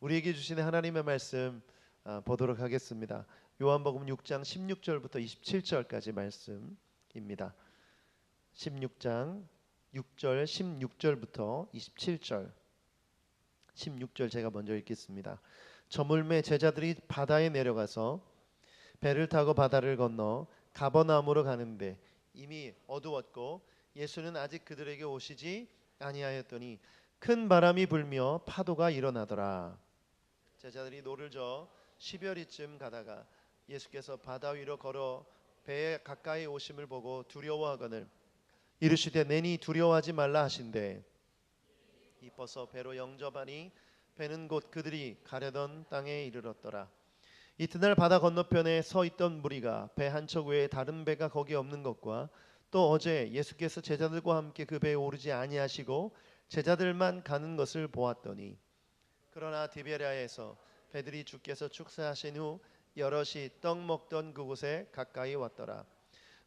우리에게 주시는 하나님의 말씀 보도록 하겠습니다. 요한복음 6장 16절부터 27절까지 말씀입니다. 16장 6절 16절부터 27절 16절 제가 먼저 읽겠습니다. 저물매 제자들이 바다에 내려가서 배를 타고 바다를 건너 가버나움으로 가는데 이미 어두웠고 예수는 아직 그들에게 오시지 아니하였더니 큰 바람이 불며 파도가 일어나더라. 제자들이 노를 저어 10여리쯤 가다가 예수께서 바다 위로 걸어 배에 가까이 오심을 보고 두려워하거늘 이르시되 내니 두려워하지 말라 하신대 이뻐서 배로 영접하니 배는 곧 그들이 가려던 땅에 이르렀더라. 이튿날 바다 건너편에 서 있던 무리가 배 한 척 외에 다른 배가 거기 없는 것과 또 어제 예수께서 제자들과 함께 그 배에 오르지 아니하시고 제자들만 가는 것을 보았더니 그러나 디베랴에서 배들이 주께서 축사하신 후 여럿이 떡 먹던 그곳에 가까이 왔더라.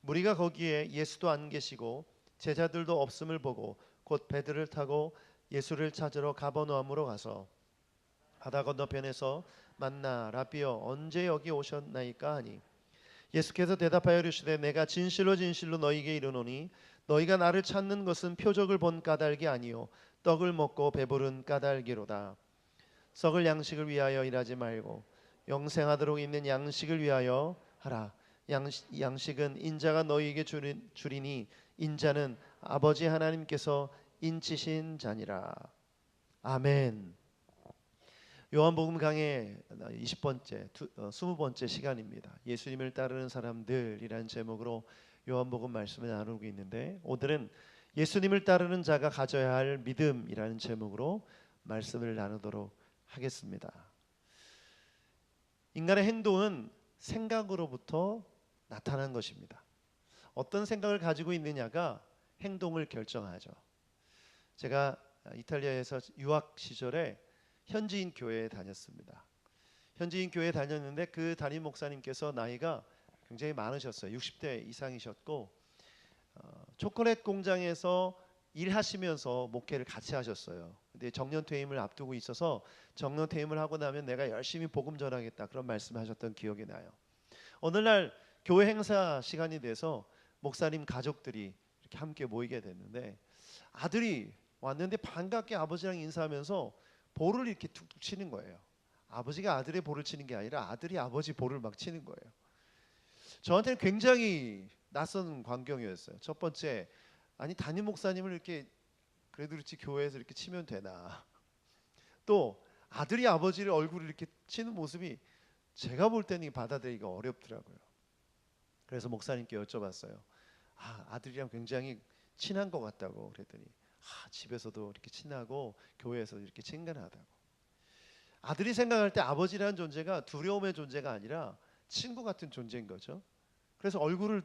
무리가 거기에 예수도 안 계시고 제자들도 없음을 보고 곧 배들을 타고 예수를 찾으러 가버나움으로 가서 바다 건너편에서 만나 라비여 언제 여기 오셨나이까 하니 예수께서 대답하여 이르시되 내가 진실로 진실로 너희에게 이르노니 너희가 나를 찾는 것은 표적을 본 까닭이 아니요 떡을 먹고 배부른 까닭이로다. 썩을 양식을 위하여 일하지 말고 영생하도록 있는 양식을 위하여 하라. 양식은 인자가 너희에게 주리니 인자는 아버지 하나님께서 인치신 자니라. 아멘. 요한복음 강의 20번째 시간입니다. 예수님을 따르는 사람들이라는 제목으로 요한복음 말씀을 나누고 있는데 오늘은 예수님을 따르는 자가 가져야 할 믿음이라는 제목으로 말씀을 나누도록 하겠습니다. 인간의 행동은 생각으로부터 나타난 것입니다. 어떤 생각을 가지고 있느냐가 행동을 결정하죠. 제가 이탈리아에서 유학 시절에 현지인 교회에 다녔습니다. 현지인 교회에 다녔는데 그 담임 목사님께서 나이가 굉장히 많으셨어요. 60대 이상이셨고 초콜릿 공장에서 일하시면서 목회를 같이 하셨어요. 근데 정년 퇴임을 앞두고 있어서 정년 퇴임을 하고 나면 내가 열심히 복음 전하겠다 그런 말씀하셨던 기억이 나요. 어느 날 교회 행사 시간이 돼서 목사님 가족들이 이렇게 함께 모이게 됐는데 아들이 왔는데 반갑게 아버지랑 인사하면서 볼을 이렇게 툭툭 치는 거예요. 아버지가 아들의 볼을 치는 게 아니라 아들이 아버지 볼을 막 치는 거예요. 저한테는 굉장히 낯선 광경이었어요. 첫 번째, 아니 담임 목사님을 이렇게 그래도 그렇지 교회에서 이렇게 치면 되나. 또 아들이 아버지를 얼굴을 이렇게 치는 모습이 제가 볼 때는 받아들이기가 어렵더라고요. 그래서 목사님께 여쭤봤어요. 아들이랑 굉장히 친한 것 같다고 그랬더니 집에서도 이렇게 친하고 교회에서도 이렇게 친근하다고. 아들이 생각할 때 아버지라는 존재가 두려움의 존재가 아니라 친구 같은 존재인 거죠. 그래서 얼굴을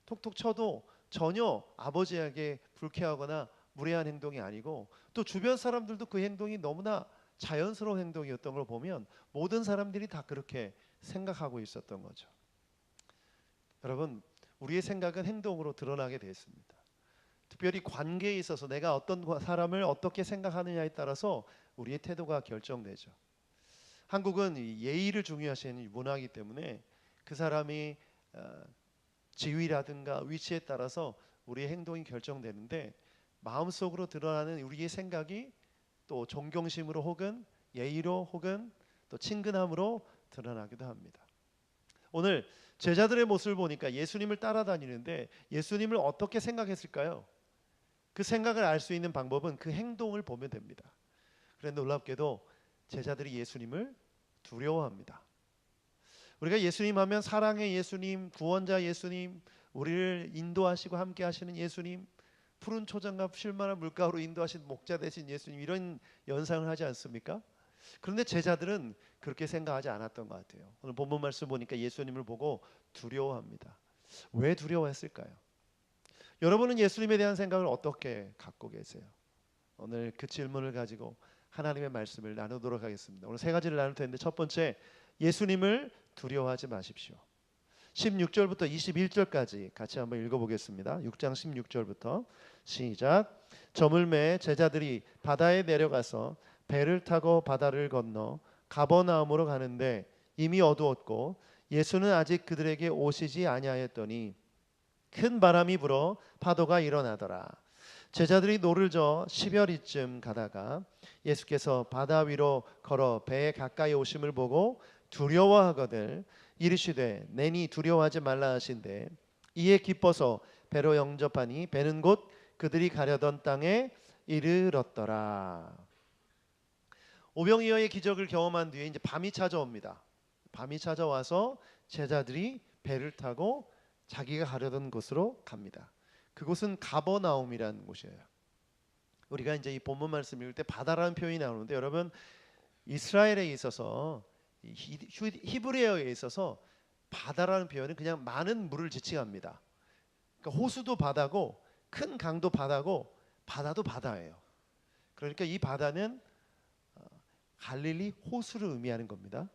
톡톡 쳐도 전혀 아버지에게 불쾌하거나 무례한 행동이 아니고 또 주변 사람들도 그 행동이 너무나 자연스러운 행동이었던 걸 보면 모든 사람들이 다 그렇게 생각하고 있었던 거죠. 여러분, 우리의 생각은 행동으로 드러나게 되어 있습니다. 특별히 관계에 있어서 내가 어떤 사람을 어떻게 생각하느냐에 따라서 우리의 태도가 결정되죠. 한국은 예의를 중요시하는 문화이기 때문에 그 사람이 지위라든가 위치에 따라서 우리의 행동이 결정되는데 마음속으로 드러나는 우리의 생각이 또 존경심으로 혹은 예의로 혹은 또 친근함으로 드러나기도 합니다. 오늘 제자들의 모습을 보니까 예수님을 따라다니는데 예수님을 어떻게 생각했을까요? 그 생각을 알 수 있는 방법은 그 행동을 보면 됩니다. 그런데 놀랍게도 제자들이 예수님을 두려워합니다. 우리가 예수님 하면 사랑의 예수님, 구원자 예수님, 우리를 인도하시고 함께 하시는 예수님, 푸른 초장과 쉴만한 물가로 인도하신 목자 되신 예수님, 이런 연상을 하지 않습니까? 그런데 제자들은 그렇게 생각하지 않았던 것 같아요. 오늘 본문 말씀 보니까 예수님을 보고 두려워합니다. 왜 두려워했을까요? 여러분은 예수님에 대한 생각을 어떻게 갖고 계세요? 오늘 그 질문을 가지고 하나님의 말씀을 나누도록 하겠습니다. 오늘 세 가지를 나눌 텐데 첫 번째, 예수님을 두려워하지 마십시오. 16절부터 21절까지 같이 한번 읽어보겠습니다. 6장 16절부터 시작. 저물매 제자들이 바다에 내려가서 배를 타고 바다를 건너 가버나움으로 가는데 이미 어두웠고 예수는 아직 그들에게 오시지 아니하였더니 큰 바람이 불어 파도가 일어나더라. 제자들이 노를 저어 10여리쯤 가다가 예수께서 바다 위로 걸어 배에 가까이 오심을 보고 두려워하거늘 이르시되 내니 두려워하지 말라 하신대 이에 기뻐서 배로 영접하니 배는 곧 그들이 가려던 땅에 이르렀더라. 오병이어의 기적을 경험한 뒤에 이제 밤이 찾아옵니다. 밤이 찾아와서 제자들이 배를 타고 자기가 가려던 곳으로 갑니다. 그곳은 가버나움이라는 곳이에요. 우리가 이제 이 본문 말씀 읽을 때 바다라는 표현이 나오는데 여러분 이스라엘에 있어서 히브리어에 있어서 바다라는 표현은 그냥 많은 물을 지칭합니다. 그러니까 호수도 바다고 큰 강도 바다고 바다도 바다예요. 그러니까 이 바다는 갈릴리 호수를 의미하는 겁니다.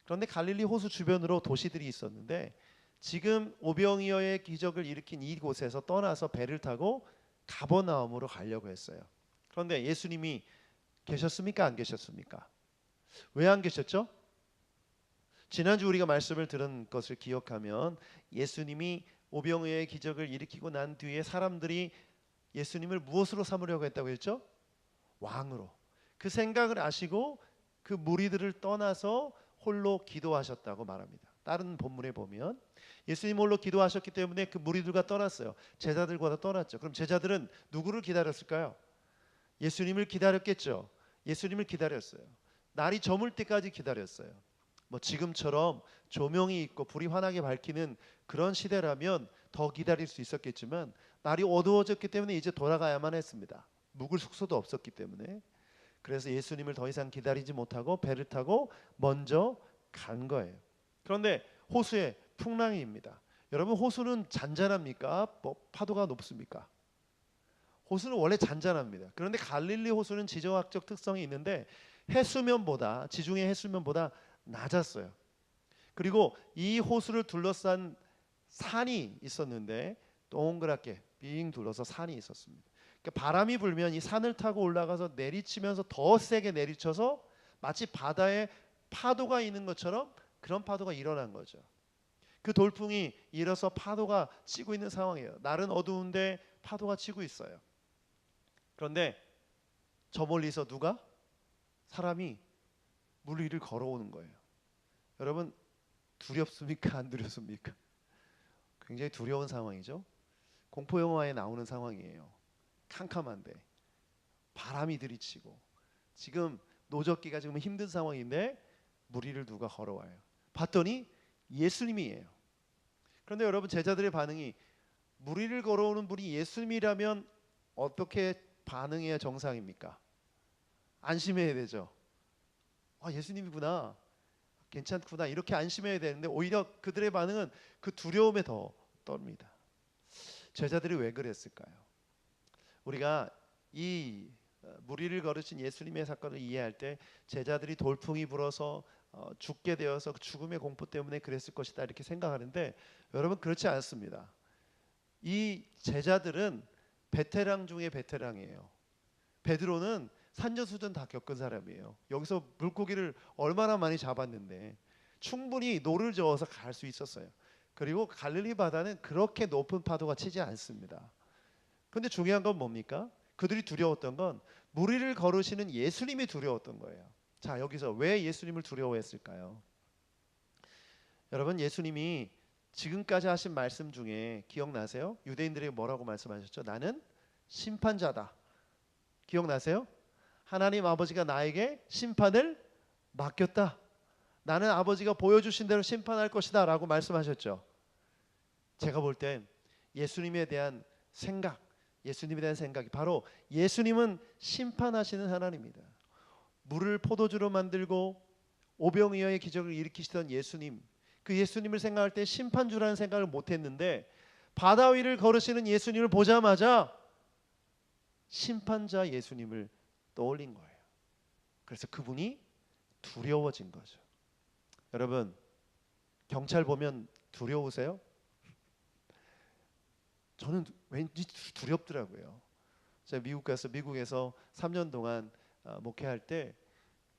그런데 갈릴리 호수 주변으로 도시들이 있었는데 지금 오병이어의 기적을 일으킨 이곳에서 떠나서 배를 타고 가버나움으로 가려고 했어요. 그런데 예수님이 계셨습니까? 안 계셨습니까? 왜 안 계셨죠? 지난주 우리가 말씀을 들은 것을 기억하면 예수님이 오병이어의 기적을 일으키고 난 뒤에 사람들이 예수님을 무엇으로 삼으려고 했다고 했죠? 왕으로. 그 생각을 아시고 그 무리들을 떠나서 홀로 기도하셨다고 말합니다. 다른 본문에 보면 예수님 홀로 기도하셨기 때문에 그 무리들과 떠났어요. 제자들과 떠났죠. 그럼 제자들은 누구를 기다렸을까요? 예수님을 기다렸겠죠. 예수님을 기다렸어요. 날이 저물 때까지 기다렸어요. 뭐 지금처럼 조명이 있고 불이 환하게 밝히는 그런 시대라면 더 기다릴 수 있었겠지만 날이 어두워졌기 때문에 이제 돌아가야만 했습니다. 묵을 숙소도 없었기 때문에. 그래서 예수님을 더 이상 기다리지 못하고 배를 타고 먼저 간 거예요. 그런데 호수에 풍랑입니다. 여러분 호수는 잔잔합니까? 파도가 높습니까? 호수는 원래 잔잔합니다. 그런데 갈릴리 호수는 지정학적 특성이 있는데 해수면보다 지중해 해수면보다 낮았어요. 그리고 이 호수를 둘러싼 산이 있었는데 동그랗게 빙 둘러서 산이 있었습니다. 그러니까 바람이 불면 이 산을 타고 올라가서 내리치면서 더 세게 내리쳐서 마치 바다에 파도가 있는 것처럼 그런 파도가 일어난 거죠. 그 돌풍이 일어서 파도가 치고 있는 상황이에요. 날은 어두운데 파도가 치고 있어요. 그런데 저 멀리서 누가? 사람이 물 위를 걸어오는 거예요. 여러분 두렵습니까? 안 두렵습니까? 굉장히 두려운 상황이죠. 공포 영화에 나오는 상황이에요. 캄캄한데 바람이 들이치고 지금 노젓기가 지금 힘든 상황인데 물 위를 누가 걸어와요. 봤더니 예수님이에요. 그런데 여러분 제자들의 반응이 물 위를 걸어오는 분이 예수님이라면 어떻게 반응해야 정상입니까? 안심해야 되죠. 아 예수님이구나. 괜찮구나. 이렇게 안심해야 되는데 오히려 그들의 반응은 그 두려움에 더 떱니다. 제자들이 왜 그랬을까요? 우리가 이 물 위를 걸으신 예수님의 사건을 이해할 때 제자들이 돌풍이 불어서 죽게 되어서 죽음의 공포 때문에 그랬을 것이다 이렇게 생각하는데 여러분 그렇지 않습니다. 이 제자들은 베테랑 중에 베테랑이에요. 베드로는 산전수전 다 겪은 사람이에요. 여기서 물고기를 얼마나 많이 잡았는데 충분히 노를 저어서 갈 수 있었어요. 그리고 갈릴리 바다는 그렇게 높은 파도가 치지 않습니다. 그런데 중요한 건 뭡니까? 그들이 두려웠던 건 물 위를 걸으시는 예수님이 두려웠던 거예요. 자, 여기서 왜 예수님을 두려워했을까요? 여러분 예수님이 지금까지 하신 말씀 중에 기억나세요? 유대인들에게 뭐라고 말씀하셨죠? 나는 심판자다. 기억나세요? 하나님 아버지가 나에게 심판을 맡겼다. 나는 아버지가 보여주신 대로 심판할 것이다 라고 말씀하셨죠. 제가 볼 땐 예수님에 대한 생각, 예수님에 대한 생각이 바로 예수님은 심판하시는 하나님입니다. 물을 포도주로 만들고 오병이어의 기적을 일으키시던 예수님, 그 예수님을 생각할 때 심판주라는 생각을 못했는데 바다 위를 걸으시는 예수님을 보자마자 심판자 예수님을 떠올린 거예요. 그래서 그분이 두려워진 거죠. 여러분 경찰 보면 두려우세요? 저는 왠지 두렵더라고요. 제가 미국에서 3년 동안 목회할 때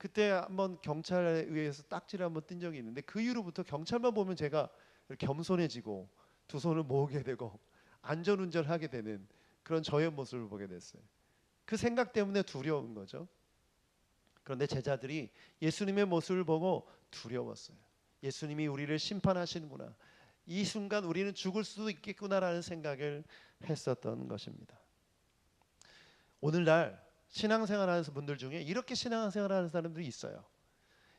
그때 한번 경찰에 의해서 딱지를 한번 띈 적이 있는데 그 이후로부터 경찰만 보면 제가 겸손해지고 두 손을 모으게 되고 안전운전하게 되는 그런 저의 모습을 보게 됐어요. 그 생각 때문에 두려운 거죠. 그런데 제자들이 예수님의 모습을 보고 두려웠어요. 예수님이 우리를 심판하시는구나. 이 순간 우리는 죽을 수도 있겠구나라는 생각을 했었던 것입니다. 오늘날 신앙생활하는 분들 중에 이렇게 신앙생활하는 사람들이 있어요.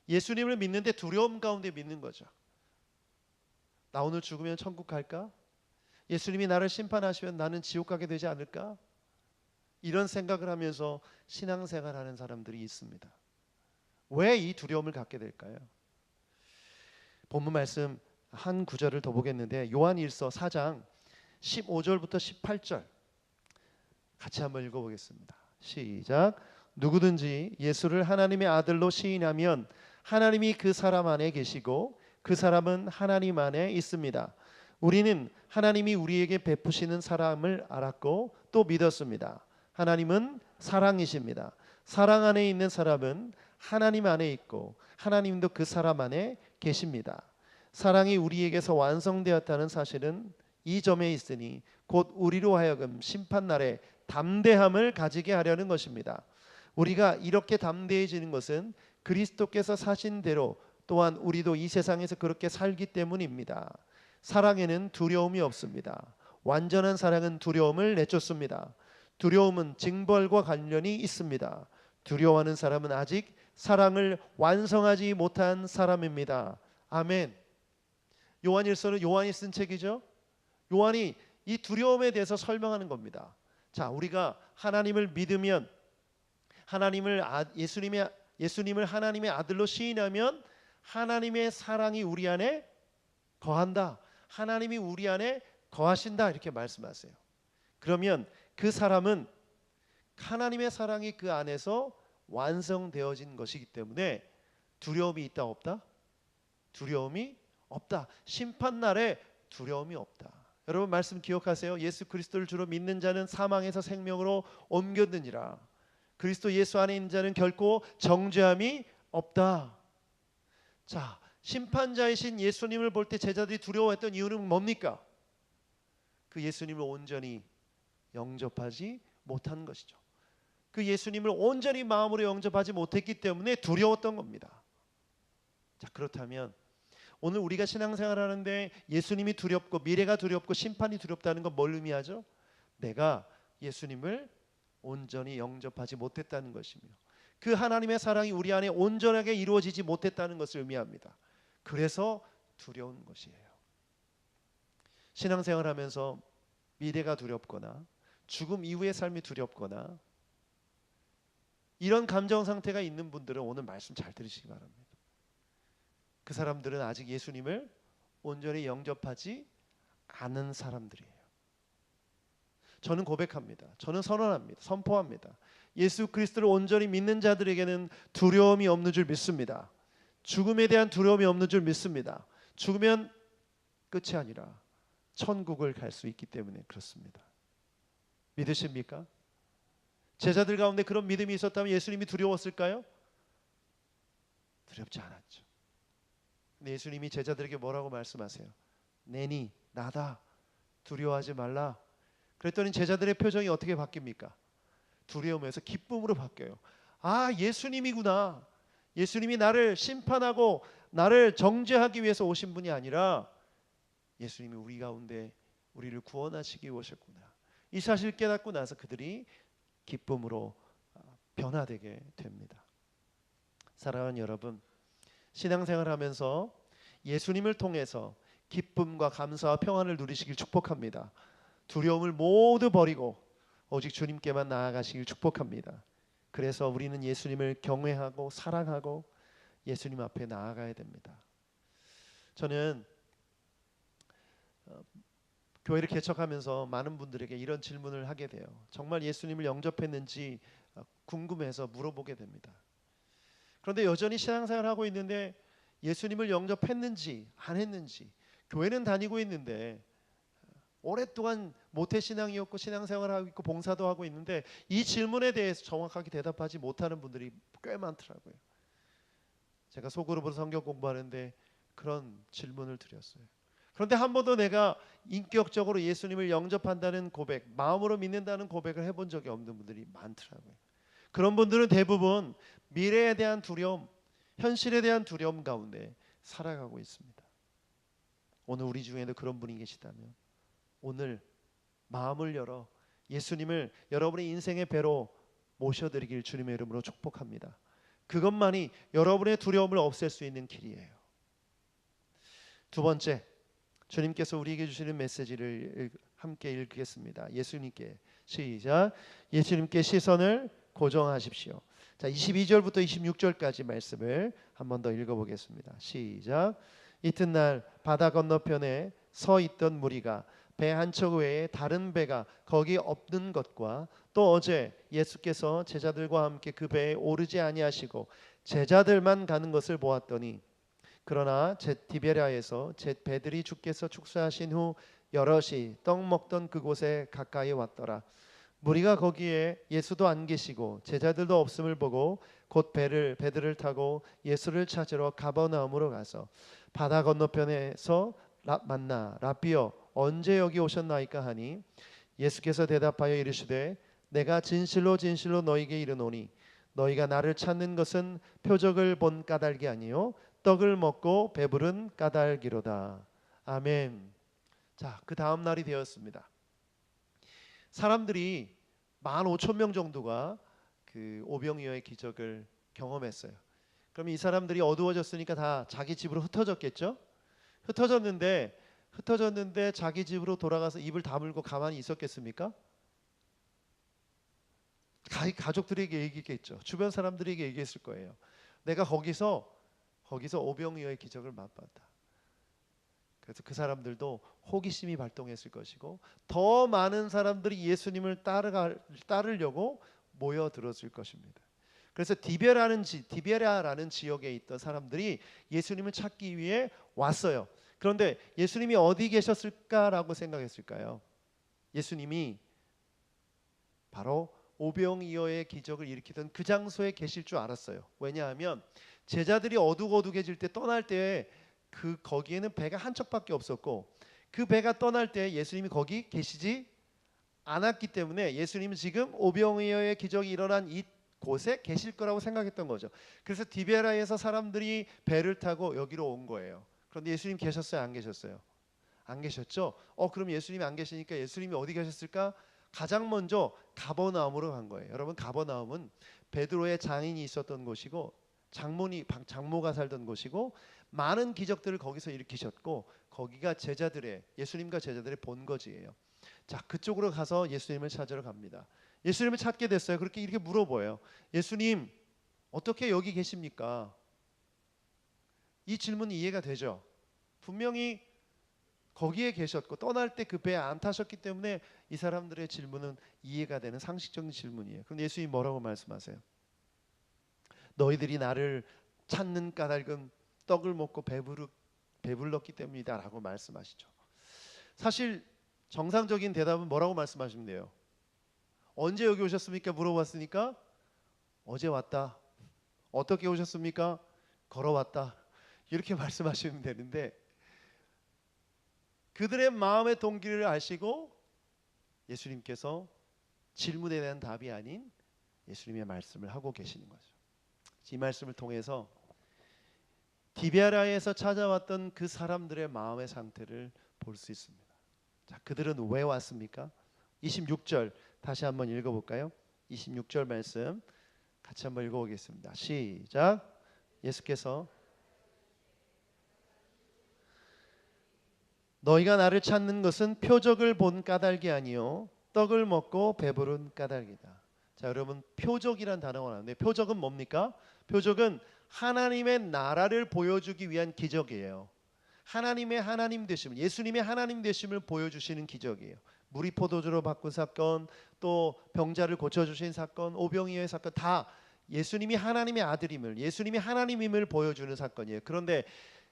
예수님을 믿는데 두려움 가운데 믿는 거죠. 나 오늘 죽으면 천국 갈까? 예수님이 나를 심판하시면 나는 지옥 가게 되지 않을까? 이런 생각을 하면서 신앙생활하는 사람들이 있습니다. 왜 이 두려움을 갖게 될까요? 본문 말씀 한 구절을 더 보겠는데 요한일서 4장 15절부터 18절 같이 한번 읽어보겠습니다. 시작. 누구든지 예수를 하나님의 아들로 시인하면 하나님이 그 사람 안에 계시고 그 사람은 하나님 안에 있습니다. 우리는 하나님이 우리에게 베푸시는 사랑을 알았고 또 믿었습니다. 하나님은 사랑이십니다. 사랑 안에 있는 사람은 하나님 안에 있고 하나님도 그 사람 안에 계십니다. 사랑이 우리에게서 완성되었다는 사실은 이 점에 있으니 곧 우리로 하여금 심판날에 담대함을 가지게 하려는 것입니다. 우리가 이렇게 담대해지는 것은 그리스도께서 사신 대로 또한 우리도 이 세상에서 그렇게 살기 때문입니다. 사랑에는 두려움이 없습니다. 완전한 사랑은 두려움을 내쫓습니다. 두려움은 징벌과 관련이 있습니다. 두려워하는 사람은 아직 사랑을 완성하지 못한 사람입니다. 아멘. 요한일서는 요한이 쓴 책이죠. 요한이 이 두려움에 대해서 설명하는 겁니다. 자, 우리가 하나님을 믿으면 예수님을 하나님의 아들로 시인하면 하나님의 사랑이 우리 안에 거한다. 하나님이 우리 안에 거하신다. 이렇게 말씀하세요. 그러면 그 사람은 하나님의 사랑이 그 안에서 완성되어진 것이기 때문에 두려움이 있다 없다? 두려움이 없다. 심판날에 두려움이 없다. 여러분 말씀 기억하세요. 예수 그리스도를 주로 믿는 자는 사망에서 생명으로 옮겼느니라. 그리스도 예수 안에 있는 자는 결코 정죄함이 없다. 자, 심판자이신 예수님을 볼 때 제자들이 두려워했던 이유는 뭡니까? 그 예수님을 온전히 영접하지 못한 것이죠. 그 예수님을 온전히 마음으로 영접하지 못했기 때문에 두려웠던 겁니다. 자, 그렇다면 오늘 우리가 신앙생활 하는데 예수님이 두렵고 미래가 두렵고 심판이 두렵다는 건 뭘 의미하죠? 내가 예수님을 온전히 영접하지 못했다는 것이며 그 하나님의 사랑이 우리 안에 온전하게 이루어지지 못했다는 것을 의미합니다. 그래서 두려운 것이에요. 신앙생활 하면서 미래가 두렵거나 죽음 이후의 삶이 두렵거나 이런 감정 상태가 있는 분들은 오늘 말씀 잘 들으시기 바랍니다. 그 사람들은 아직 예수님을 온전히 영접하지 않은 사람들이에요. 저는 고백합니다. 저는 선언합니다. 선포합니다. 예수 그리스도를 온전히 믿는 자들에게는 두려움이 없는 줄 믿습니다. 죽음에 대한 두려움이 없는 줄 믿습니다. 죽으면 끝이 아니라 천국을 갈 수 있기 때문에 그렇습니다. 믿으십니까? 제자들 가운데 그런 믿음이 있었다면 예수님이 두려웠을까요? 두렵지 않았죠. 근데 예수님이 제자들에게 뭐라고 말씀하세요? 내니 나다. 두려워하지 말라. 그랬더니 제자들의 표정이 어떻게 바뀝니까? 두려움에서 기쁨으로 바뀌어요. 아, 예수님이구나. 예수님이 나를 심판하고 나를 정죄하기 위해서 오신 분이 아니라 예수님이 우리 가운데 우리를 구원하시기 위해 오셨구나. 이 사실을 깨닫고 나서 그들이 기쁨으로 변화되게 됩니다. 사랑하는 여러분, 신앙생활하면서 예수님을 통해서 기쁨과 감사와 평안을 누리시길 축복합니다. 두려움을 모두 버리고 오직 주님께만 나아가시길 축복합니다. 그래서 우리는 예수님을 경외하고 사랑하고 예수님 앞에 나아가야 됩니다. 저는 교회를 개척하면서 많은 분들에게 이런 질문을 하게 돼요. 정말 예수님을 영접했는지 궁금해서 물어보게 됩니다. 그런데 여전히 신앙생활을 하고 있는데 예수님을 영접했는지 안 했는지, 교회는 다니고 있는데 오랫동안 모태신앙이었고 신앙생활을 하고 있고 봉사도 하고 있는데 이 질문에 대해서 정확하게 대답하지 못하는 분들이 꽤 많더라고요. 제가 소그룹으로 성경 공부하는데 그런 질문을 드렸어요. 그런데 한 번도 내가 인격적으로 예수님을 영접한다는 고백, 마음으로 믿는다는 고백을 해본 적이 없는 분들이 많더라고요. 그런 분들은 대부분 미래에 대한 두려움, 현실에 대한 두려움 가운데 살아가고 있습니다. 오늘 우리 중에도 그런 분이 계시다면 오늘 마음을 열어 예수님을 여러분의 인생의 배로 모셔드리길 주님의 이름으로 축복합니다. 그것만이 여러분의 두려움을 없앨 수 있는 길이에요. 두 번째, 주님께서 우리에게 주시는 메시지를 함께 읽겠습니다. 예수님께 시작. 예수님께 시선을 고정하십시오. 자, 22절부터 26절까지 말씀을 한 번 더 읽어보겠습니다. 시작. 이튿날 바다 건너편에 서 있던 무리가 배 한 척 외에 다른 배가 거기 없는 것과 또 어제 예수께서 제자들과 함께 그 배에 오르지 아니하시고 제자들만 가는 것을 보았더니 그러나 디베랴에서 배들이 주께서 축사하신 후 여럿이 떡 먹던 그곳에 가까이 왔더라. 무리가 거기에 예수도 안 계시고 제자들도 없음을 보고 곧 배들을 타고 예수를 찾으러 가버나움으로 가서 바다 건너편에서 만나 라비여 언제 여기 오셨나이까 하니 예수께서 대답하여 이르시되 내가 진실로 진실로 너희에게 이르노니 너희가 나를 찾는 것은 표적을 본 까닭이 아니요 떡을 먹고 배부른 까닭이로다. 아멘. 자, 그 다음 날이 되었습니다. 사람들이 15,000명 정도가 그 오병이어의 기적을 경험했어요. 그럼 이 사람들이 어두워졌으니까 다 자기 집으로 흩어졌겠죠? 흩어졌는데 자기 집으로 돌아가서 입을 다물고 가만히 있었겠습니까? 가족들에게 얘기했겠죠. 주변 사람들에게 얘기했을 거예요. 내가 거기서 오병이어의 기적을 맛봤다. 그래서 그 사람들도 호기심이 발동했을 것이고 더 많은 사람들이 예수님을 따르려고 모여들었을 것입니다. 그래서 디베랴라는 지역에 있던 사람들이 예수님을 찾기 위해 왔어요. 그런데 예수님이 어디 계셨을까라고 생각했을까요? 예수님이 바로 오병이어의 기적을 일으키던 그 장소에 계실 줄 알았어요. 왜냐하면 제자들이 어둑어둑해질 때 떠날 때 거기에는 배가 한 척밖에 없었고 그 배가 떠날 때 예수님이 거기 계시지 않았기 때문에 예수님은 지금 오병이어의 기적이 일어난 이 곳에 계실 거라고 생각했던 거죠. 그래서 디베라에서 사람들이 배를 타고 여기로 온 거예요. 그런데 예수님 계셨어요? 안 계셨어요? 안 계셨죠? 그럼 예수님이 안 계시니까 예수님이 어디 계셨을까? 가장 먼저 가버나움으로 간 거예요. 여러분, 가버나움은 베드로의 장인이 있었던 곳이고 장모가 살던 곳이고 많은 기적들을 거기서 일으키셨고 거기가 예수님과 제자들의 본거지예요. 자, 그쪽으로 가서 예수님을 찾으러 갑니다. 예수님을 찾게 됐어요. 이렇게 물어봐요. 예수님, 어떻게 여기 계십니까? 이 질문이 이해가 되죠? 분명히 거기에 계셨고 떠날 때 그 배에 안 타셨기 때문에 이 사람들의 질문은 이해가 되는 상식적인 질문이에요. 그런데 예수님이 뭐라고 말씀하세요? 너희들이 나를 찾는 까닭은 떡을 먹고 배불렀기 때문이다 라고 말씀하시죠. 사실 정상적인 대답은 뭐라고 말씀하시면 돼요? 언제 여기 오셨습니까? 물어봤으니까 어제 왔다. 어떻게 오셨습니까? 걸어왔다. 이렇게 말씀하시면 되는데 그들의 마음의 동기를 아시고 예수님께서 질문에 대한 답이 아닌 예수님의 말씀을 하고 계시는 거죠. 이 말씀을 통해서 디베랴에서 찾아왔던 그 사람들의 마음의 상태를 볼 수 있습니다. 자, 그들은 왜 왔습니까? 26절 다시 한번 읽어볼까요? 26절 말씀 같이 한번 읽어보겠습니다. 시작. 예수께서 너희가 나를 찾는 것은 표적을 본 까닭이 아니요 떡을 먹고 배부른 까닭이다. 자, 여러분, 표적이란 단어가 나오는데 표적은 뭡니까? 표적은 하나님의 나라를 보여주기 위한 기적이에요. 하나님의 하나님 되심을, 예수님의 하나님 되심을 보여주시는 기적이에요. 물이 포도주로 바꾼 사건, 또 병자를 고쳐주신 사건, 오병이어의 사건, 다 예수님이 하나님의 아들임을, 예수님이 하나님임을 보여주는 사건이에요. 그런데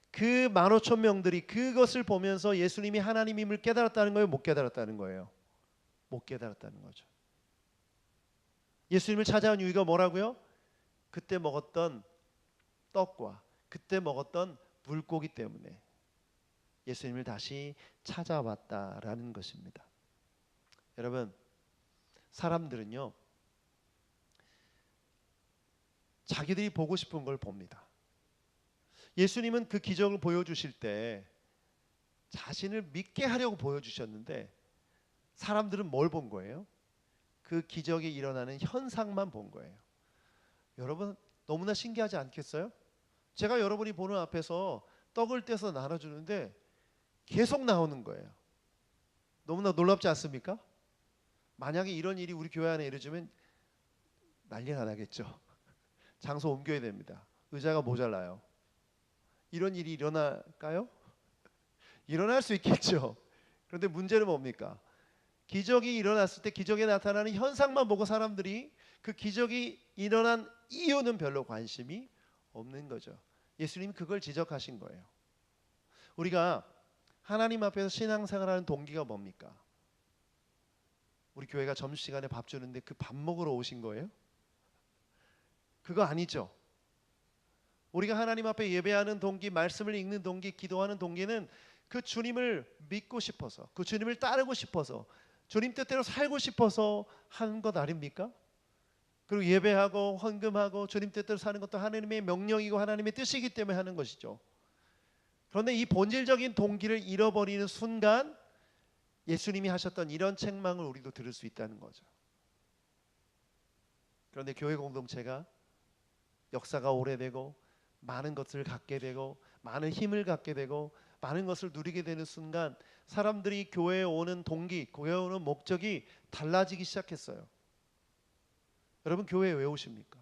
그 15,000명들이 그것을 보면서 예수님이 하나님임을 깨달았다는 거예요? 못 깨달았다는 거예요? 못 깨달았다는 거죠. 예수님을 찾아온 이유가 뭐라고요? 그때 먹었던 떡과 그때 먹었던 물고기 때문에 예수님을 다시 찾아왔다라는 것입니다. 여러분, 사람들은요, 자기들이 보고 싶은 걸 봅니다. 예수님은 그 기적을 보여주실 때 자신을 믿게 하려고 보여주셨는데 사람들은 뭘 본 거예요? 그 기적이 일어나는 현상만 본 거예요. 여러분, 너무나 신기하지 않겠어요? 제가 여러분이 보는 앞에서 떡을 떼서 나눠주는데 계속 나오는 거예요. 너무나 놀랍지 않습니까? 만약에 이런 일이 우리 교회 안에 이루어지면 난리가 나겠죠. 장소 옮겨야 됩니다. 의자가 모자라요. 이런 일이 일어날까요? 일어날 수 있겠죠. 그런데 문제는 뭡니까? 기적이 일어났을 때 기적에 나타나는 현상만 보고 사람들이 그 기적이 일어난 이유는 별로 관심이 없는 거죠. 예수님이 그걸 지적하신 거예요. 우리가 하나님 앞에서 신앙생활하는 동기가 뭡니까? 우리 교회가 점심시간에 밥 주는데 그 밥 먹으러 오신 거예요? 그거 아니죠. 우리가 하나님 앞에 예배하는 동기, 말씀을 읽는 동기, 기도하는 동기는 그 주님을 믿고 싶어서, 그 주님을 따르고 싶어서, 주님 뜻대로 살고 싶어서 하는 것 아닙니까? 그리고 예배하고 헌금하고 주님 뜻대로 사는 것도 하나님의 명령이고 하나님의 뜻이기 때문에 하는 것이죠. 그런데 이 본질적인 동기를 잃어버리는 순간 예수님이 하셨던 이런 책망을 우리도 들을 수 있다는 거죠. 그런데 교회 공동체가 역사가 오래되고 많은 것을 갖게 되고 많은 힘을 갖게 되고 많은 것을 누리게 되는 순간 사람들이 교회에 오는 동기, 교회에 오는 목적이 달라지기 시작했어요. 여러분, 교회에 왜 오십니까?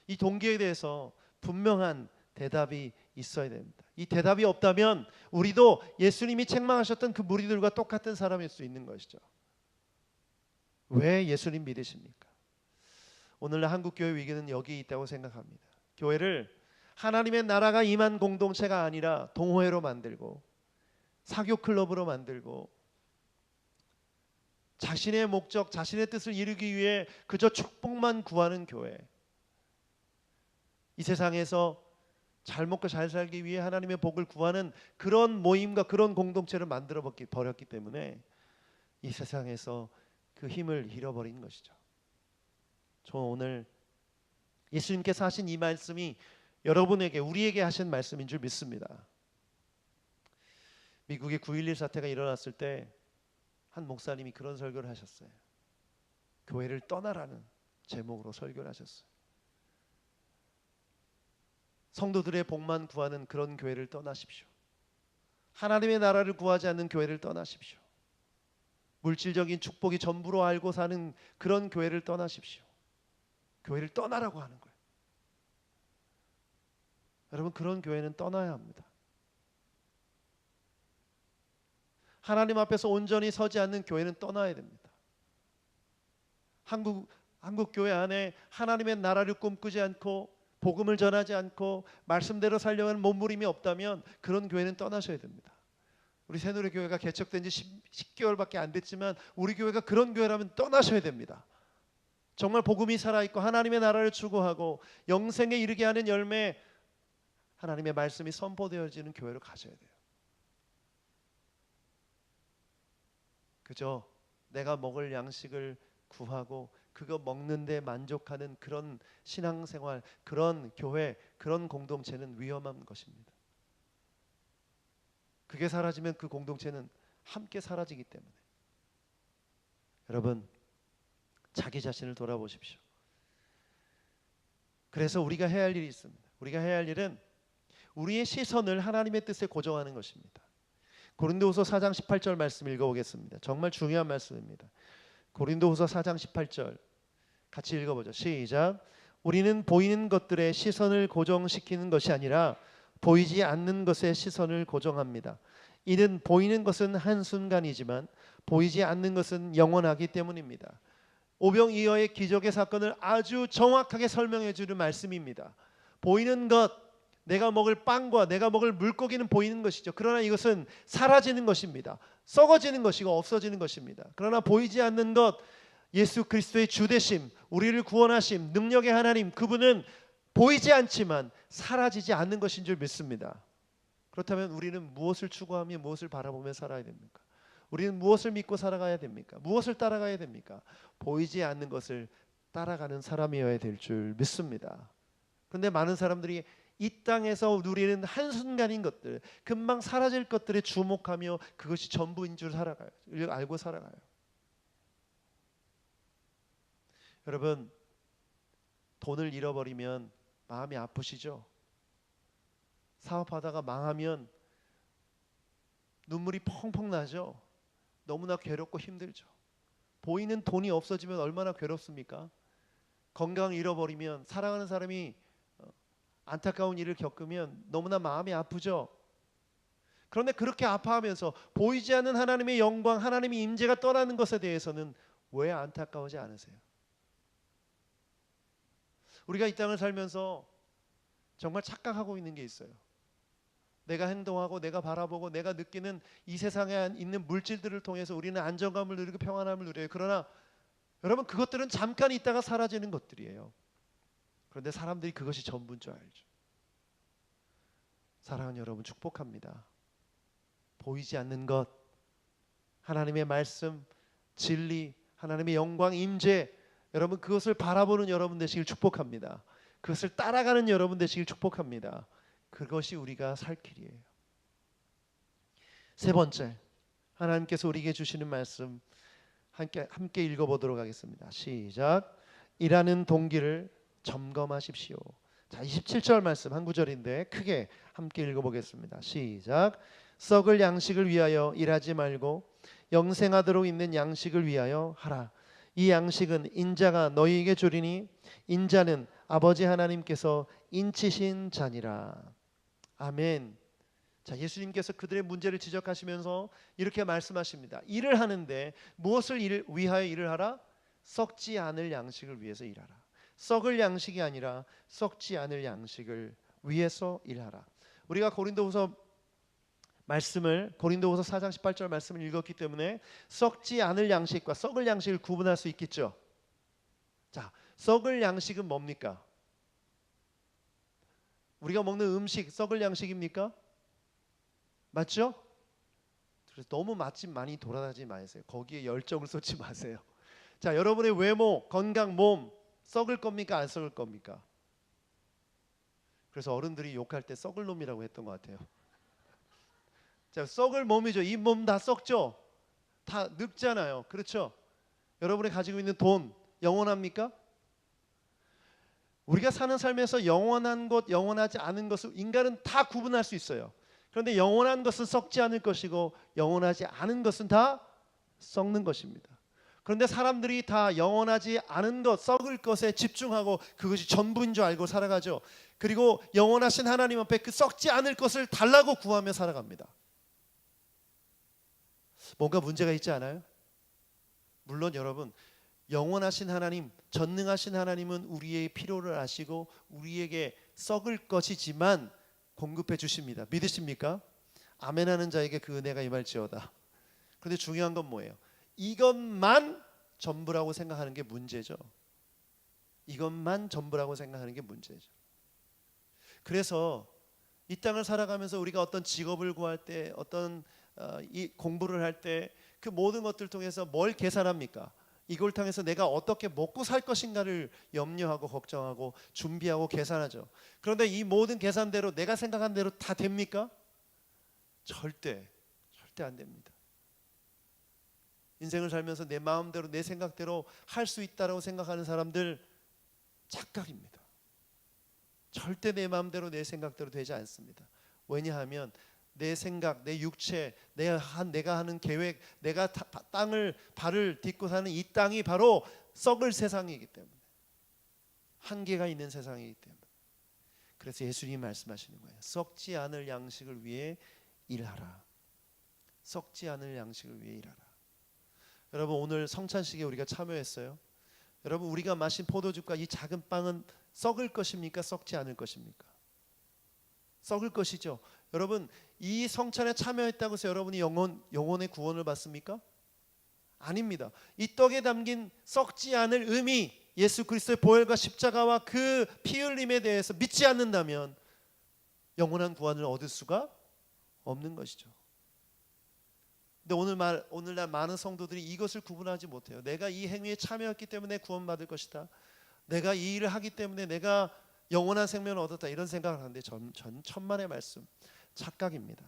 이 동기에 대해서 분명한 대답이 있어야 됩니다. 이 대답이 없다면 우리도 예수님이 책망하셨던 그 무리들과 똑같은 사람일 수 있는 것이죠. 왜 예수님 믿으십니까? 오늘날 한국교회 위기는 여기 있다고 생각합니다. 교회를 하나님의 나라가 임한 공동체가 아니라 동호회로 만들고 사교클럽으로 만들고 자신의 목적, 자신의 뜻을 이루기 위해 그저 축복만 구하는 교회, 이 세상에서 잘 먹고 잘 살기 위해 하나님의 복을 구하는 그런 모임과 그런 공동체를 만들어 버렸기 때문에 이 세상에서 그 힘을 잃어버린 것이죠. 저 오늘 예수님께서 하신 이 말씀이 여러분에게, 우리에게 하신 말씀인 줄 믿습니다. 미국의 9.11 사태가 일어났을 때 한 목사님이 그런 설교를 하셨어요. 교회를 떠나라는 제목으로 설교를 하셨어요. 성도들의 복만 구하는 그런 교회를 떠나십시오. 하나님의 나라를 구하지 않는 교회를 떠나십시오. 물질적인 축복이 전부로 알고 사는 그런 교회를 떠나십시오. 교회를 떠나라고 하는 거예요. 여러분, 그런 교회는 떠나야 합니다. 하나님 앞에서 온전히 서지 않는 교회는 떠나야 됩니다. 한국 교회 안에 하나님의 나라를 꿈꾸지 않고 복음을 전하지 않고 말씀대로 살려고 하는 몸부림이 없다면 그런 교회는 떠나셔야 됩니다. 우리 새누리교회가 개척된 지 10개월밖에 안 됐지만 우리 교회가 그런 교회라면 떠나셔야 됩니다. 정말 복음이 살아있고 하나님의 나라를 추구하고 영생에 이르게 하는 열매, 하나님의 말씀이 선포되어지는 교회로 가셔야 돼요. 그저 내가 먹을 양식을 구하고 그거 먹는데 만족하는 그런 신앙생활, 그런 교회, 그런 공동체는 위험한 것입니다. 그게 사라지면 그 공동체는 함께 사라지기 때문에 여러분, 자기 자신을 돌아보십시오. 그래서 우리가 해야 할 일이 있습니다. 우리가 해야 할 일은 우리의 시선을 하나님의 뜻에 고정하는 것입니다. 고린도후서 4장 18절 말씀 읽어보겠습니다. 정말 중요한 말씀입니다. 고린도후서 4장 18절 같이 읽어보죠. 시작. 우리는 보이는 것들에 시선을 고정시키는 것이 아니라 보이지 않는 것에 시선을 고정합니다. 이는 보이는 것은 한순간이지만 보이지 않는 것은 영원하기 때문입니다. 오병이어의 기적의 사건을 아주 정확하게 설명해 주는 말씀입니다. 보이는 것, 내가 먹을 빵과 내가 먹을 물고기는 보이는 것이죠. 그러나 이것은 사라지는 것입니다. 썩어지는 것이고 없어지는 것입니다. 그러나 보이지 않는 것, 예수 그리스도의 주되심, 우리를 구원하심, 능력의 하나님, 그분은 보이지 않지만 사라지지 않는 것인 줄 믿습니다. 그렇다면 우리는 무엇을 추구하며 무엇을 바라보며 살아야 됩니까? 우리는 무엇을 믿고 살아가야 됩니까? 무엇을 따라가야 됩니까? 보이지 않는 것을 따라가는 사람이어야 될 줄 믿습니다. 그런데 많은 사람들이 이 땅에서 누리는 한순간인 것들, 금방 사라질 것들에 주목하며 그것이 전부인 줄 알고 살아가요. 여러분, 돈을 잃어버리면 마음이 아프시죠? 사업하다가 망하면 눈물이 펑펑 나죠? 너무나 괴롭고 힘들죠. 보이는 돈이 없어지면 얼마나 괴롭습니까? 건강 잃어버리면, 사랑하는 사람이 안타까운 일을 겪으면 너무나 마음이 아프죠. 그런데 그렇게 아파하면서 보이지 않는 하나님의 영광, 하나님의 임재가 떠나는 것에 대해서는 왜 안타까워지 않으세요? 우리가 이 땅을 살면서 정말 착각하고 있는 게 있어요. 내가 행동하고 내가 바라보고 내가 느끼는 이 세상에 있는 물질들을 통해서 우리는 안정감을 누리고 평안함을 누려요. 그러나 여러분, 그것들은 잠깐 있다가 사라지는 것들이에요. 그런데 사람들이 그것이 전부인 줄 알죠. 사랑하는 여러분, 축복합니다. 보이지 않는 것, 하나님의 말씀, 진리, 하나님의 영광, 임재, 여러분 그것을 바라보는 여러분 되시길 축복합니다. 그것을 따라가는 여러분 되시길 축복합니다. 그것이 우리가 살 길이에요. 세 번째, 하나님께서 우리에게 주시는 말씀 함께 읽어보도록 하겠습니다. 시작. 일하는 동기를 점검하십시오. 자, 27절 말씀 한 구절인데 크게 함께 읽어보겠습니다. 시작. 썩을 양식을 위하여 일하지 말고 영생하도록 있는 양식을 위하여 하라. 이 양식은 인자가 너희에게 주리니 인자는 아버지 하나님께서 인치신 자니라. 아멘. 자, 예수님께서 그들의 문제를 지적하시면서 이렇게 말씀하십니다. 일을 하는데 무엇을 위하여 일을 하라? 썩지 않을 양식을 위해서 일하라. 썩을 양식이 아니라 썩지 않을 양식을 위해서 일하라. 우리가 고린도후서 4장 18절 말씀을 읽었기 때문에 썩지 않을 양식과 썩을 양식을 구분할 수 있겠죠. 자, 썩을 양식은 뭡니까? 우리가 먹는 음식 썩을 양식입니까? 맞죠? 그래서 너무 맛집 많이 돌아다니지 마세요. 거기에 열정을 쏟지 마세요. 자, 여러분의 외모, 건강, 몸 썩을 겁니까? 안 썩을 겁니까? 그래서 어른들이 욕할 때 썩을 놈이라고 했던 것 같아요. 자, 썩을 몸이죠. 이 몸 다 썩죠. 다 늙잖아요. 그렇죠? 여러분이 가지고 있는 돈 영원합니까? 우리가 사는 삶에서 영원한 것, 영원하지 않은 것을 인간은 다 구분할 수 있어요. 그런데 영원한 것은 썩지 않을 것이고 영원하지 않은 것은 다 썩는 것입니다. 그런데 사람들이 다 영원하지 않은 것, 썩을 것에 집중하고 그것이 전부인 줄 알고 살아가죠. 그리고 영원하신 하나님 앞에 그 썩지 않을 것을 달라고 구하며 살아갑니다. 뭔가 문제가 있지 않아요? 물론 여러분, 영원하신 하나님, 전능하신 하나님은 우리의 필요를 아시고 우리에게 썩을 것이지만 공급해 주십니다. 믿으십니까? 아멘하는 자에게 그 은혜가 임할지어다. 그런데 중요한 건 뭐예요? 이것만 전부라고 생각하는 게 문제죠. 이것만 전부라고 생각하는 게 문제죠. 그래서 이 땅을 살아가면서 우리가 어떤 직업을 구할 때, 어떤 이 공부를 할 때 그 모든 것들 통해서 뭘 계산합니까? 이걸 통해서 내가 어떻게 먹고 살 것인가를 염려하고 걱정하고 준비하고 계산하죠. 그런데 이 모든 계산대로 내가 생각한 대로 다 됩니까? 절대 안 됩니다. 인생을 살면서 내 마음대로 내 생각대로 할 수 있다고 생각하는 사람들 착각입니다. 절대 내 마음대로 내 생각대로 되지 않습니다. 왜냐하면 내 생각, 내 육체, 내가 하는 계획, 내가 땅을 발을 딛고 사는 이 땅이 바로 썩을 세상이기 때문에, 한계가 있는 세상이기 때문에. 그래서 예수님이 말씀하시는 거예요. 썩지 않을 양식을 위해 일하라. 썩지 않을 양식을 위해 일하라. 여러분, 오늘 성찬식에 우리가 참여했어요. 여러분, 우리가 마신 포도주과 이 작은 빵은 썩을 것입니까? 썩지 않을 것입니까? 썩을 것이죠. 여러분, 이 성찬에 참여했다고 해서 여러분이 영혼의 구원을 받습니까? 아닙니다. 이 떡에 담긴 썩지 않을 의미, 예수 그리스도의 보혈과 십자가와 그 피 흘림에 대해서 믿지 않는다면 영원한 구원을 얻을 수가 없는 것이죠. 근데 오늘날 많은 성도들이 이것을 구분하지 못해요. 내가 이 행위에 참여했기 때문에 구원받을 것이다. 내가 이 일을 하기 때문에 내가 영원한 생명을 얻었다. 이런 생각을 하는데 전 천만의 말씀, 착각입니다.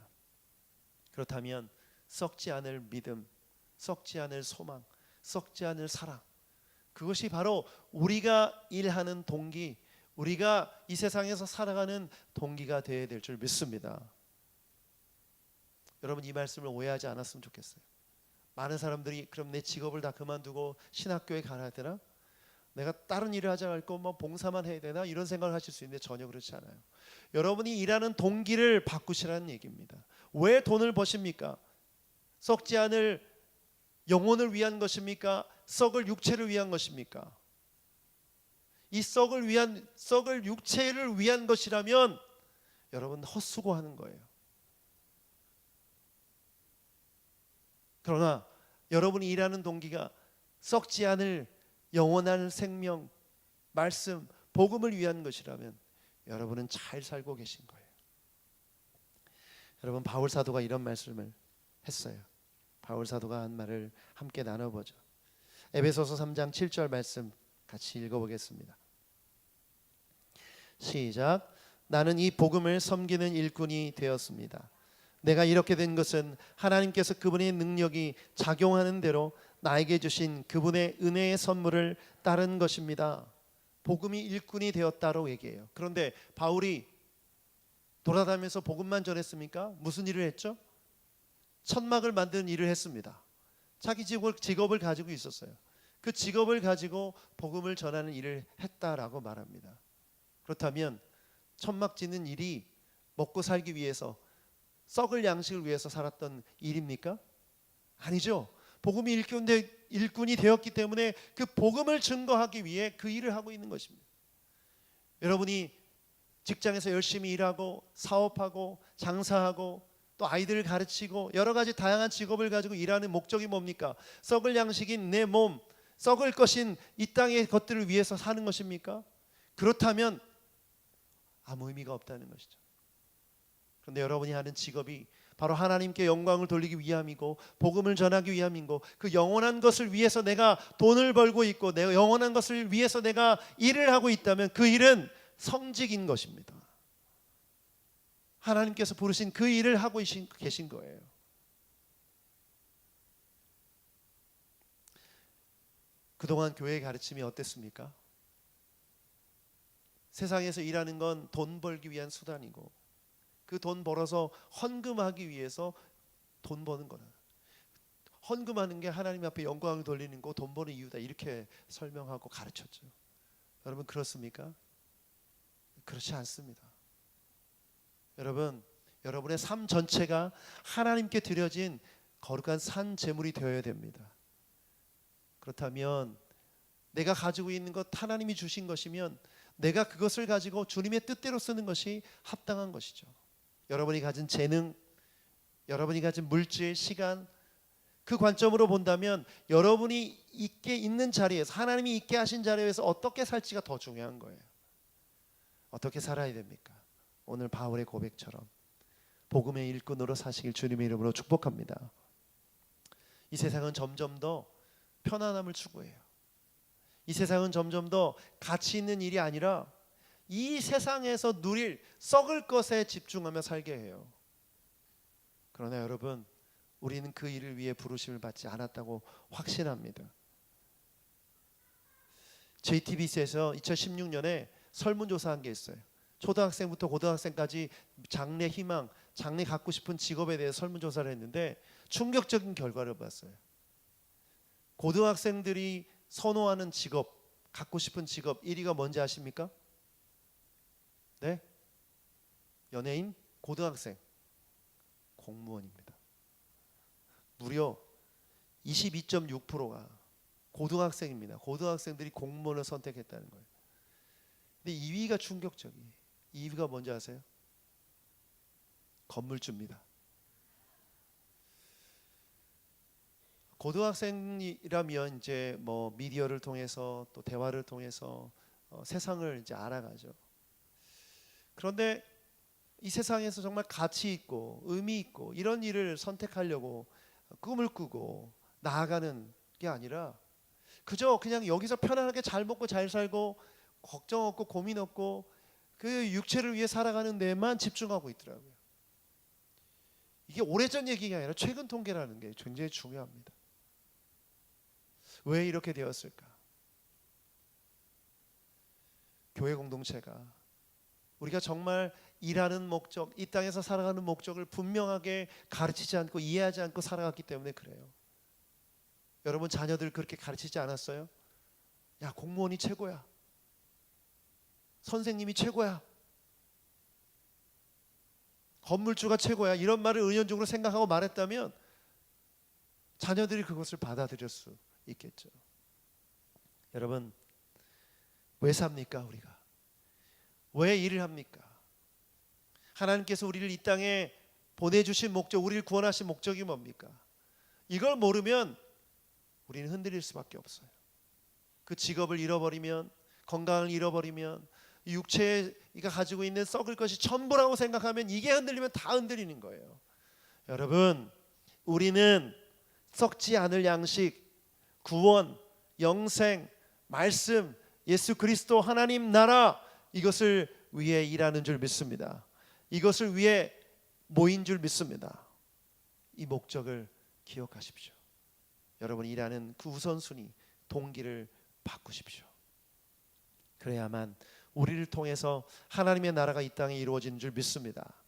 그렇다면 썩지 않을 믿음, 썩지 않을 소망, 썩지 않을 사랑, 그것이 바로 우리가 일하는 동기, 우리가 이 세상에서 살아가는 동기가 되어야 될 줄 믿습니다. 여러분, 이 말씀을 오해하지 않았으면 좋겠어요. 많은 사람들이 그럼 내 직업을 다 그만두고 신학교에 가야 되나? 내가 다른 일을 하지 않고 뭐 봉사만 해야 되나? 이런 생각을 하실 수 있는데 전혀 그렇지 않아요. 여러분이 일하는 동기를 바꾸시라는 얘기입니다. 왜 돈을 버십니까? 썩지 않을 영혼을 위한 것입니까? 썩을 육체를 위한 것입니까? 이 썩을 육체를 위한 것이라면 여러분 헛수고하는 거예요. 그러나 여러분이 일하는 동기가 썩지 않을 영원한 생명, 말씀, 복음을 위한 것이라면 여러분은 잘 살고 계신 거예요. 여러분, 바울 사도가 이런 말씀을 했어요. 바울 사도가 한 말을 함께 나눠보죠. 에베소서 3장 7절 말씀 같이 읽어보겠습니다. 시작. 나는 이 복음을 섬기는 일꾼이 되었습니다. 내가 이렇게 된 것은 하나님께서 그분의 능력이 작용하는 대로 나에게 주신 그분의 은혜의 선물을 따른 것입니다. 복음이 일꾼이 되었다고 얘기해요. 그런데 바울이 돌아다니면서 복음만 전했습니까? 무슨 일을 했죠? 천막을 만드는 일을 했습니다. 자기 직업을 가지고 있었어요. 그 직업을 가지고 복음을 전하는 일을 했다라고 말합니다. 그렇다면 천막 짓는 일이 먹고 살기 위해서, 썩을 양식을 위해서 살았던 일입니까? 아니죠. 복음이 일꾼이 되었기 때문에 그 복음을 증거하기 위해 그 일을 하고 있는 것입니다. 여러분이 직장에서 열심히 일하고 사업하고 장사하고 또 아이들을 가르치고 여러 가지 다양한 직업을 가지고 일하는 목적이 뭡니까? 썩을 양식인 내 몸, 썩을 것인 이 땅의 것들을 위해서 사는 것입니까? 그렇다면 아무 의미가 없다는 것이죠. 그런데 여러분이 하는 직업이 바로 하나님께 영광을 돌리기 위함이고 복음을 전하기 위함이고 그 영원한 것을 위해서 내가 돈을 벌고 있고 내가 영원한 것을 위해서 내가 일을 하고 있다면 그 일은 성직인 것입니다. 하나님께서 부르신 그 일을 하고 계신 거예요. 그동안 교회의 가르침이 어땠습니까? 세상에서 일하는 건 돈 벌기 위한 수단이고 그 돈 벌어서 헌금하기 위해서 돈 버는 거다. 헌금하는 게 하나님 앞에 영광을 돌리는 거, 돈 버는 이유다. 이렇게 설명하고 가르쳤죠. 여러분 그렇습니까? 그렇지 않습니다. 여러분, 여러분의 삶 전체가 하나님께 드려진 거룩한 산 제물이 되어야 됩니다. 그렇다면 내가 가지고 있는 것 하나님이 주신 것이면 내가 그것을 가지고 주님의 뜻대로 쓰는 것이 합당한 것이죠. 여러분이 가진 재능, 여러분이 가진 물질, 시간, 그 관점으로 본다면 여러분이 있게 있는 자리에서, 하나님이 있게 하신 자리에서 어떻게 살지가 더 중요한 거예요. 어떻게 살아야 됩니까? 오늘 바울의 고백처럼 복음의 일꾼으로 사시길 주님의 이름으로 축복합니다. 이 세상은 점점 더 편안함을 추구해요. 이 세상은 점점 더 가치 있는 일이 아니라 이 세상에서 누릴 썩을 것에 집중하며 살게 해요. 그러나 여러분, 우리는 그 일을 위해 부르심을 받지 않았다고 확신합니다. JTBC에서 2016년에 설문조사한 게 있어요. 초등학생부터 고등학생까지 장래 희망, 장래 갖고 싶은 직업에 대해 설문조사를 했는데 충격적인 결과를 봤어요. 고등학생들이 선호하는 직업, 갖고 싶은 직업 1위가 뭔지 아십니까? 네? 연예인, 고등학생, 공무원입니다. 무려 22.6%가 고등학생입니다. 고등학생들이 공무원을 선택했다는 거예요. 근데 2위가 충격적이에요. 2위가 뭔지 아세요? 건물주입니다. 고등학생이라면 이제 뭐 미디어를 통해서 또 대화를 통해서 세상을 이제 알아가죠. 그런데 이 세상에서 정말 가치 있고 의미 있고 이런 일을 선택하려고 꿈을 꾸고 나아가는 게 아니라 그저 그냥 여기서 편안하게 잘 먹고 잘 살고 걱정 없고 고민 없고 그 육체를 위해 살아가는 데만 집중하고 있더라고요. 이게 오래전 얘기가 아니라 최근 통계라는 게 굉장히 중요합니다. 왜 이렇게 되었을까? 교회 공동체가 우리가 정말 일하는 목적, 이 땅에서 살아가는 목적을 분명하게 가르치지 않고 이해하지 않고 살아갔기 때문에 그래요. 여러분 자녀들 그렇게 가르치지 않았어요? 야, 공무원이 최고야. 선생님이 최고야. 건물주가 최고야. 이런 말을 은연중으로 생각하고 말했다면 자녀들이 그것을 받아들일 수 있겠죠. 여러분 왜 삽니까 우리가? 왜 일을 합니까? 하나님께서 우리를 이 땅에 보내주신 목적, 우리를 구원하신 목적이 뭡니까? 이걸 모르면 우리는 흔들릴 수밖에 없어요. 그 직업을 잃어버리면, 건강을 잃어버리면, 육체가 가지고 있는 썩을 것이 전부라고 생각하면 이게 흔들리면 다 흔들리는 거예요. 여러분 우리는 썩지 않을 양식, 구원, 영생, 말씀, 예수 그리스도 하나님 나라, 이것을 위해 일하는 줄 믿습니다. 이것을 위해 모인 줄 믿습니다. 이 목적을 기억하십시오. 여러분 일하는 그 우선순위, 동기를 바꾸십시오. 그래야만 우리를 통해서 하나님의 나라가 이 땅에 이루어지는 줄 믿습니다.